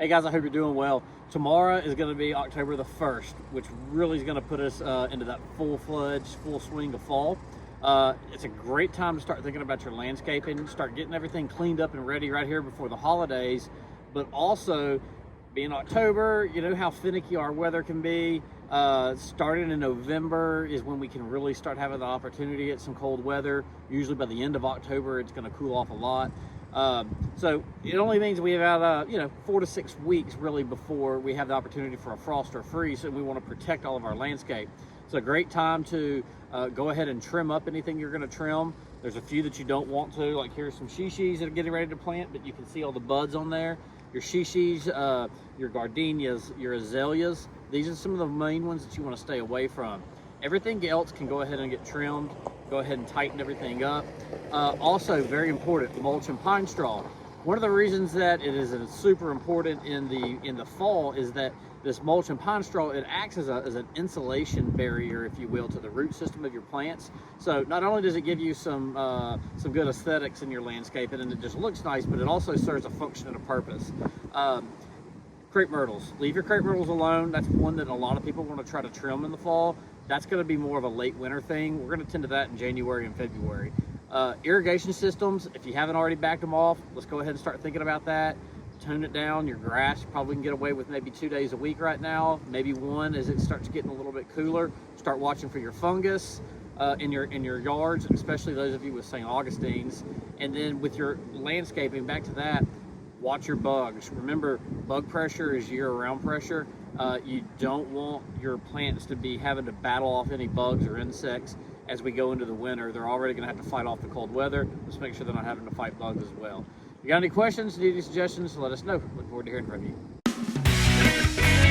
Hey guys, I hope you're doing well. Tomorrow is going to be October the 1st, which really is going to put us into that full-fledged, full swing of fall. It's a great time to start thinking about your landscaping, start getting everything cleaned up and ready right here before the holidays, but also being October, you know how finicky our weather can be. Starting in November is when we can really start having the opportunity at some cold weather. Usually by the end of October, it's going to cool off a lot. So it only means we have 4 to 6 weeks really before we have the opportunity for a frost or freeze, and we want to protect all of our landscape. It's a great time to go ahead and trim up anything you're going to trim. There's a few that you don't want to, like here's some shishis that are getting ready to plant, but you can see all the buds on there. Your shishis, your gardenias, your azaleas, these are some of the main ones that you want to stay away from. Everything else can go ahead and get trimmed. Go ahead and tighten everything up. Also, very important, mulch and pine straw. One of the reasons that it is super important in the fall is that this mulch and pine straw, it acts as an insulation barrier, if you will, to the root system of your plants. So not only does it give you some good aesthetics in your landscape and it just looks nice, but it also serves a function and a purpose. Crepe myrtles. Leave your crepe myrtles alone. That's one that a lot of people want to try to trim in the fall. That's going to be more of a late winter thing. We're going to tend to that in January and February. Irrigation systems, if you haven't already backed them off, let's go ahead and start thinking about that. Tone it down. Your grass, you probably can get away with maybe 2 days a week right now, maybe one as it starts getting a little bit cooler. Start watching for your fungus in your yards, especially those of you with St. Augustine's. And then with your landscaping, back to that, watch your bugs. Remember, bug pressure is year-round pressure. You don't want your plants to be having to battle off any bugs or insects as we go into the winter. They're already going to have to fight off the cold weather. Let's make sure they're not having to fight bugs as well. If you got any questions, need any suggestions, let us know. Look forward to hearing from you.